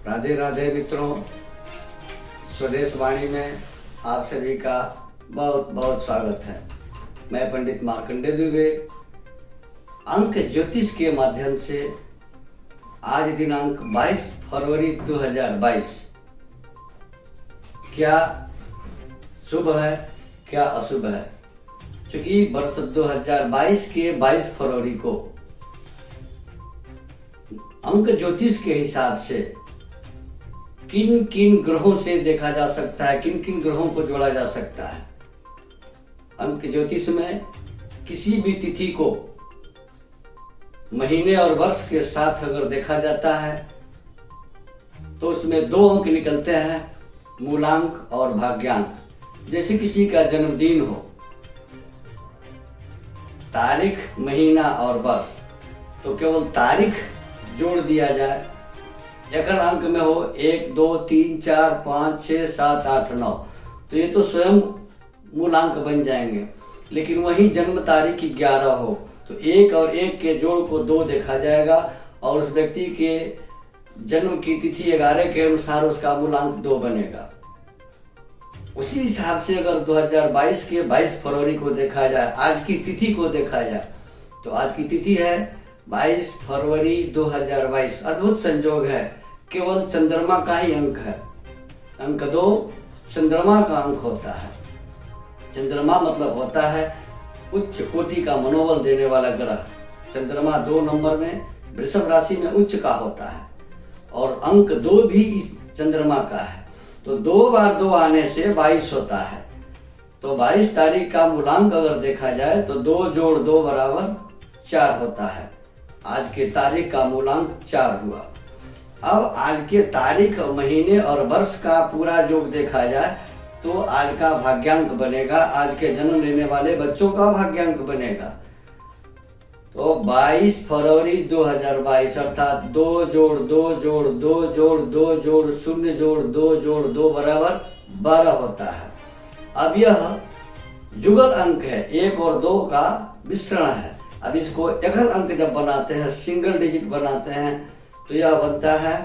राधे राधे मित्रों, स्वदेश वाणी में आप सभी का बहुत बहुत स्वागत है। मैं पंडित मार्कंडेय दुबे अंक ज्योतिष के माध्यम से आज दिनांक 22 फरवरी 2022 क्या शुभ है क्या अशुभ है। चूंकि वर्ष 2022 के 22 फरवरी को अंक ज्योतिष के हिसाब से किन किन ग्रहों से देखा जा सकता है, किन किन ग्रहों को जोड़ा जा सकता है। अंक ज्योतिष में किसी भी तिथि को महीने और वर्ष के साथ अगर देखा जाता है तो उसमें दो अंक निकलते हैं, मूलांक और भाग्यांक। जैसे किसी का जन्मदिन हो, तारीख, महीना और वर्ष, तो केवल तारीख जोड़ दिया जाए। एकल अंक में हो 1, 2, 3, 4, 5, 6, 7, 8, 9, तो ये तो स्वयं मूलांक बन जाएंगे। लेकिन वही जन्म तारीख की 11 हो तो 1 और 1 के जोड़ को 2 देखा जाएगा और उस व्यक्ति के जन्म की तिथि 11 के अनुसार उसका मूलांक 2 बनेगा। उसी हिसाब से अगर 2022 के 22 फरवरी को देखा जाए, आज की तिथि को देखा जाए, तो आज की तिथि है 22 फरवरी 2022। अद्भुत संयोग है, केवल चंद्रमा का ही अंक है। अंक 2 चंद्रमा का अंक होता है। चंद्रमा मतलब होता है उच्च कोटि का मनोबल देने वाला ग्रह। चंद्रमा 2 नंबर में वृषभ राशि में उच्च का होता है और अंक 2 भी इस चंद्रमा का है। तो 2 बार 2 आने से 22 होता है। तो 22 तारीख का मूलांक अगर देखा जाए तो 2 जोड़ 2 बराबर 4 होता है। आज के तारीख का मूलांक 4 हुआ। अब आज के तारीख, महीने और वर्ष का पूरा योग देखा जाए तो आज का भाग्यांक बनेगा, आज के जन्म लेने वाले बच्चों का भाग्यांक बनेगा। तो 22 फरवरी 2022 अर्थात 2 जोड़ 2 जोड़ 2 जोड़ 2 जोड़ 0 जोड़ 2 जोड़ 2 बराबर 12 होता है। अब यह जुगल अंक है, 1 और 2 का मिश्रण है। अब इसको एकल अंक जब बनाते हैं, सिंगल डिजिट बनाते हैं, तो यह बनता है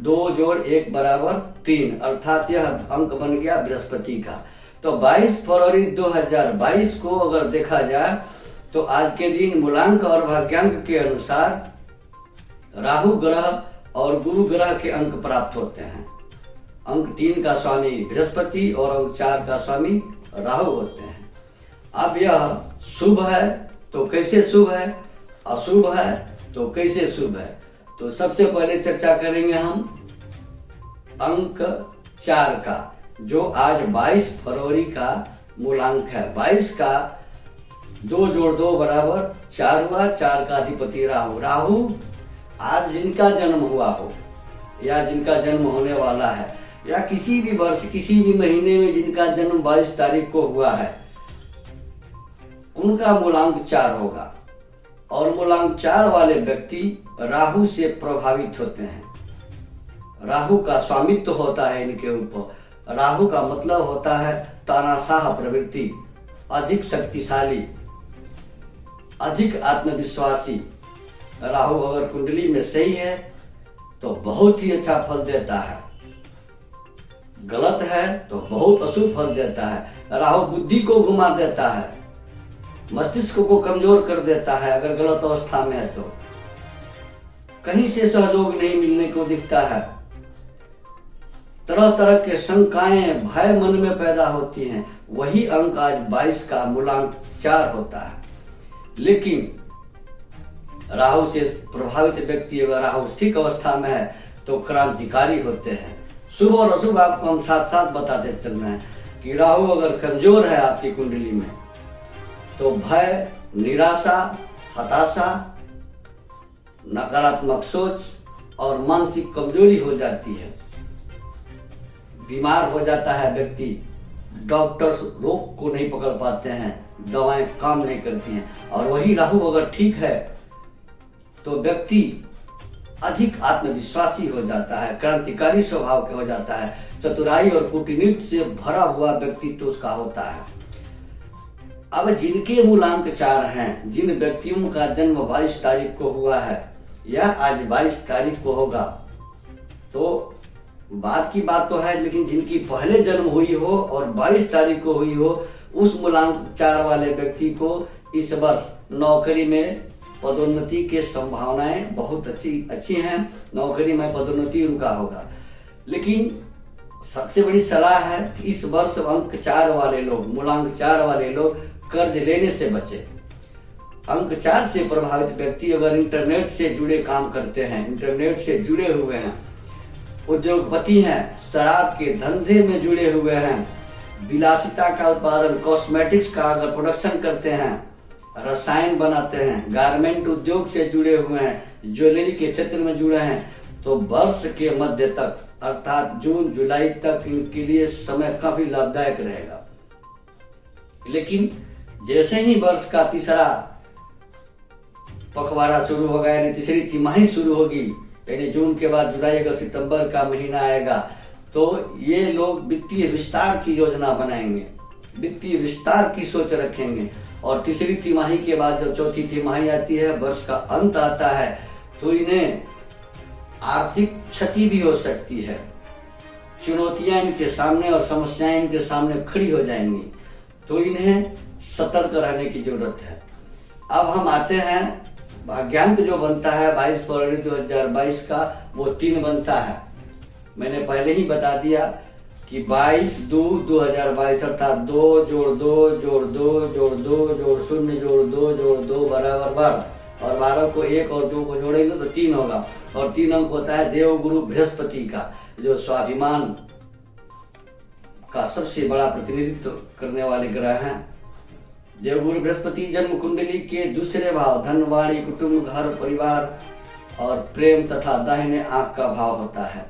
2 जोड़ 1 बराबर 3, अर्थात यह अंक बन गया बृहस्पति का। तो 22 फरवरी 2022 को अगर देखा जाए तो आज के दिन मूलांक और भाग्यांक के अनुसार राहु ग्रह और गुरु ग्रह के अंक प्राप्त होते हैं। अंक 3 का स्वामी बृहस्पति और अंक 4 का स्वामी राहु होते हैं। अब यह शुभ है तो कैसे शुभ है, अशुभ है तो कैसे शुभ है। तो सबसे पहले चर्चा करेंगे हम अंक 4 का, जो आज 22 फरवरी का मूलांक है। 22 का 2 जोड़ 2 बराबर 4 हुआ। 4 का अधिपति राहु। राहु आज जिनका जन्म हुआ हो या जिनका जन्म होने वाला है या किसी भी वर्ष किसी भी महीने में जिनका जन्म 22 तारीख को हुआ है, उनका मूलांक 4 होगा। और मूलांक 4 वाले व्यक्ति राहु से प्रभावित होते हैं। राहु का स्वामित्व होता है इनके ऊपर। राहु का मतलब होता है तानाशाह प्रवृत्ति, अधिक शक्तिशाली, अधिक आत्मविश्वासी। राहु अगर कुंडली में सही है तो बहुत ही अच्छा फल देता है, गलत है तो बहुत अशुभ फल देता है। राहु बुद्धि को घुमा देता है, मस्तिष्क को कमजोर कर देता है अगर गलत अवस्था में है तो। कहीं से सहयोग नहीं मिलने को दिखता है। तरह तरह के शंकाएं, भय मन में पैदा होती हैं। वही अंक आज 22 का मूलांक 4 होता है। लेकिन राहु से प्रभावित व्यक्ति अगर राहु स्थिर अवस्था में है तो क्रांतिकारी होते हैं। शुभ और अशुभ आपको हम साथ साथ बताते चल रहे हैं कि राहु अगर कमजोर है आपकी कुंडली में तो भय, निराशा, हताशा, नकारात्मक सोच और मानसिक कमजोरी हो जाती है। बीमार हो जाता है व्यक्ति। डॉक्टर्स रोग को नहीं पकड़ पाते हैं, दवाएं काम नहीं करती हैं। और वही राहु अगर ठीक है तो व्यक्ति अधिक आत्मविश्वासी हो जाता है, क्रांतिकारी स्वभाव के हो जाता है, चतुराई और कूटनीति से भरा हुआ व्यक्तित्व उसका होता है। अब जिनके मूलांक 4 हैं, जिन व्यक्तियों का जन्म 22 तारीख को हुआ है या आज 22 तारीख को होगा, तो बात की बात तो है, लेकिन जिनकी पहले जन्म हुई हो और 22 तारीख को हुई हो, उस मूलांक 4 वाले व्यक्ति को इस वर्ष नौकरी में पदोन्नति के संभावनाएं बहुत अच्छी हैं। नौकरी में पदोन्नति उनका होगा। लेकिन सबसे बड़ी सलाह है कि इस वर्ष अंक 4 वाले लोग, मूलांक 4 वाले लोग कर्ज लेने से बचे। अंक 4 से प्रभावित व्यक्ति अगर इंटरनेट से जुड़े काम करते हैं, इंटरनेट से जुड़े हुए हैं, उद्योगपति हैं, शराब के धंधे में जुड़े हुए हैं, विलासिता का उत्पादन, कॉस्मेटिक्स का अगर प्रोडक्शन करते हैं, रसायन बनाते हैं, गारमेंट उद्योग से जुड़े हुए हैं, ज्वेलरी के क्षेत्र में जुड़े हैं, तो वर्ष के मध्य तक अर्थात जून जुलाई तक इनके लिए समय काफी लाभदायक रहेगा। लेकिन जैसे ही वर्ष का तीसरा पखवाड़ा शुरू होगा, यानी तीसरी तिमाही शुरू होगी, यानी जून के बाद जुलाई अगस्त सितंबर का महीना आएगा, तो ये लोग वित्तीय विस्तार की योजना बनाएंगे, वित्तीय विस्तार की सोच रखेंगे। और तीसरी तिमाही के बाद जब चौथी तिमाही आती है, वर्ष का अंत आता है, तो इन्हें आर्थिक क्षति भी हो सकती है। चुनौतियां इनके सामने और समस्याएं इनके सामने खड़ी हो जाएंगी, तो इन्हें सतर्क रहने की जरूरत है। अब हम आते हैं भाग्यांक जो बनता है 22 फरवरी 2022 का, वो 3 बनता है। मैंने पहले ही बता दिया कि 22/2/2022 अर्थात 2 जोड़ 2 जोड़ 2 जोड़ 2 जोड़ 0 जोड़ 2 जोड़ 2 बराबर 12, और 12 को 1 और 2 को जोड़ेंगे तो 3 होगा। और 3 अंक होता है देवगुरु बृहस्पति का, जो स्वाभिमान का सबसे बड़ा प्रतिनिधित्व करने वाले ग्रह हैं। देवगुरु बृहस्पति जन्म कुंडली के दूसरे भाव धन, वाणी, कुटुंब, घर, परिवार और प्रेम तथा दाहिने आंख का भाव होता है।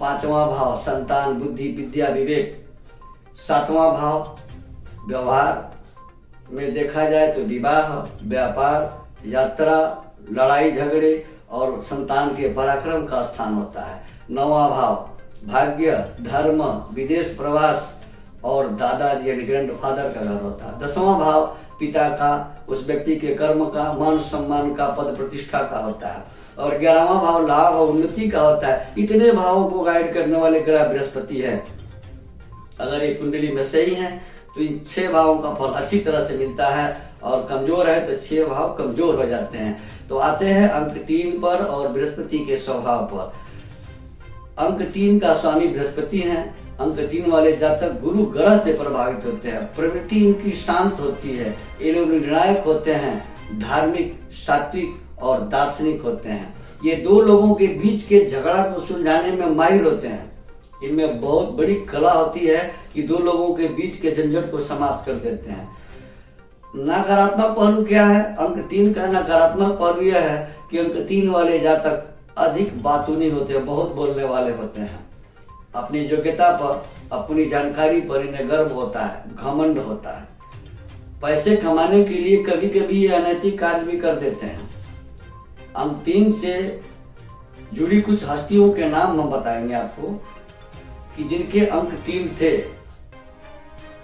5वां भाव संतान, बुद्धि, विद्या, विवेक। 7वां भाव व्यवहार में देखा जाए तो विवाह, व्यापार, यात्रा, लड़ाई झगड़े और संतान के पराक्रम का स्थान होता है। 9वां भाव भाग्य, धर्म, विदेश प्रवास और दादाजी यानी ग्रैंडफादर का घर होता है। 10वां भाव पिता का, उस व्यक्ति के कर्म का, मान सम्मान का, पद प्रतिष्ठा का होता है। और 11वां भाव लाभ और उन्नति का होता है। इतने भावों को गाइड करने वाले ग्रह बृहस्पति है। अगर ये कुंडली में सही है तो इन 6 भावों का फल अच्छी तरह से मिलता है, और कमजोर है तो 6 भाव कमजोर हो जाते हैं। तो आते हैं अंक 3 पर और बृहस्पति के स्वभाव पर। अंक 3 का स्वामी बृहस्पति हैं। अंक 3 वाले जातक गुरु ग्रह से प्रभावित होते हैं। प्रवृत्ति इनकी शांत होती है, ये लोग निर्णायक होते हैं, धार्मिक, सात्विक और दार्शनिक होते हैं। ये 2 लोगों के बीच के झगड़ा को सुलझाने में माहिर होते हैं। इनमें बहुत बड़ी कला होती है कि 2 लोगों के बीच के झंझट को समाप्त कर देते हैं। नकारात्मक पहलू क्या है? अंक 3 का नकारात्मक पहलू यह है कि अंक 3 वाले जातक अधिक बातूनी होते हैं, बहुत बोलने वाले होते हैं। अपनी योग्यता पर, अपनी जानकारी पर इन्हें गर्व होता है, घमंड होता है। पैसे कमाने के लिए कभी कभी ये अनैतिक कार्य भी कर देते हैं। अंक 3 से जुड़ी कुछ हस्तियों के नाम हम बताएंगे आपको कि जिनके अंक 3 थे।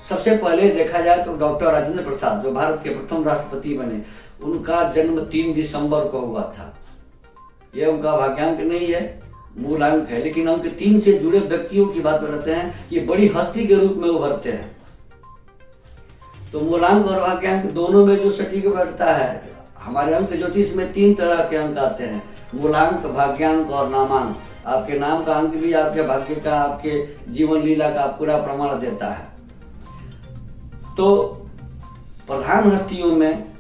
सबसे पहले देखा जाए तो डॉक्टर राजेंद्र प्रसाद, जो भारत के प्रथम राष्ट्रपति बने, उनका जन्म 3 दिसंबर को हुआ था। यह उनका भाग्यांक नहीं है, मूल अंक है, लेकिन अंक 3 से जुड़े व्यक्तियों की बात करते हैं, ये बड़ी हस्ती के रूप में उभरते हैं। तो मूलांक और भाग्यांक दोनों में जो सटीक बैठता है, हमारे अंक ज्योतिष में 3 तरह के अंक आते हैं, मूलांक, भाग्यांक और नामांक। आपके नाम का अंक भी आपके भाग्य का, आपके जीवन लीला का पूरा प्रमाण देता है। तो प्रधान हस्तियों में,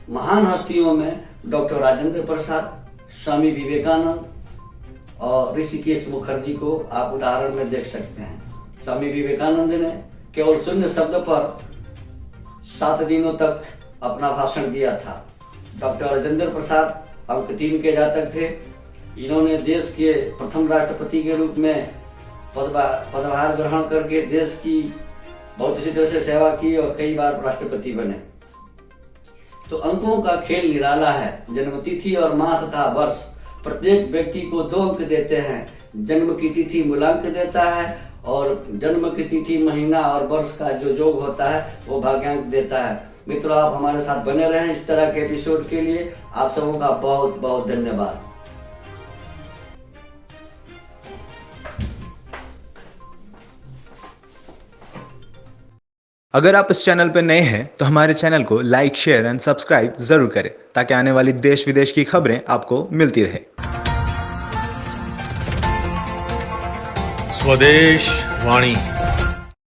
महान हस्तियों में डॉक्टर राजेंद्र प्रसाद, स्वामी विवेकानंद और ऋषिकेश मुखर्जी को आप उदाहरण में देख सकते हैं। स्वामी विवेकानंद ने केवल 0 शब्द पर 7 दिनों तक अपना भाषण दिया था। डॉक्टर राजेंद्र प्रसाद अंक 3 के जातक थे। इन्होंने देश के प्रथम राष्ट्रपति के रूप में पदभार ग्रहण करके देश की बहुत अच्छी तरह से सेवा की और कई बार राष्ट्रपति बने। तो अंकों का खेल निराला है। जन्मतिथि और माह तथा वर्ष प्रत्येक व्यक्ति को 2 अंक देते हैं। जन्म की तिथि मूलांक देता है और जन्म की तिथि, महीना और वर्ष का जो योग होता है वो भाग्यांक देता है। मित्रों, आप हमारे साथ बने रहें इस तरह के एपिसोड के लिए। आप सबों का बहुत बहुत धन्यवाद। अगर आप इस चैनल पर नए हैं तो हमारे चैनल को लाइक, शेयर एंड सब्सक्राइब जरूर करें ताकि आने वाली देश विदेश की खबरें आपको मिलती रहे। स्वदेश वाणी।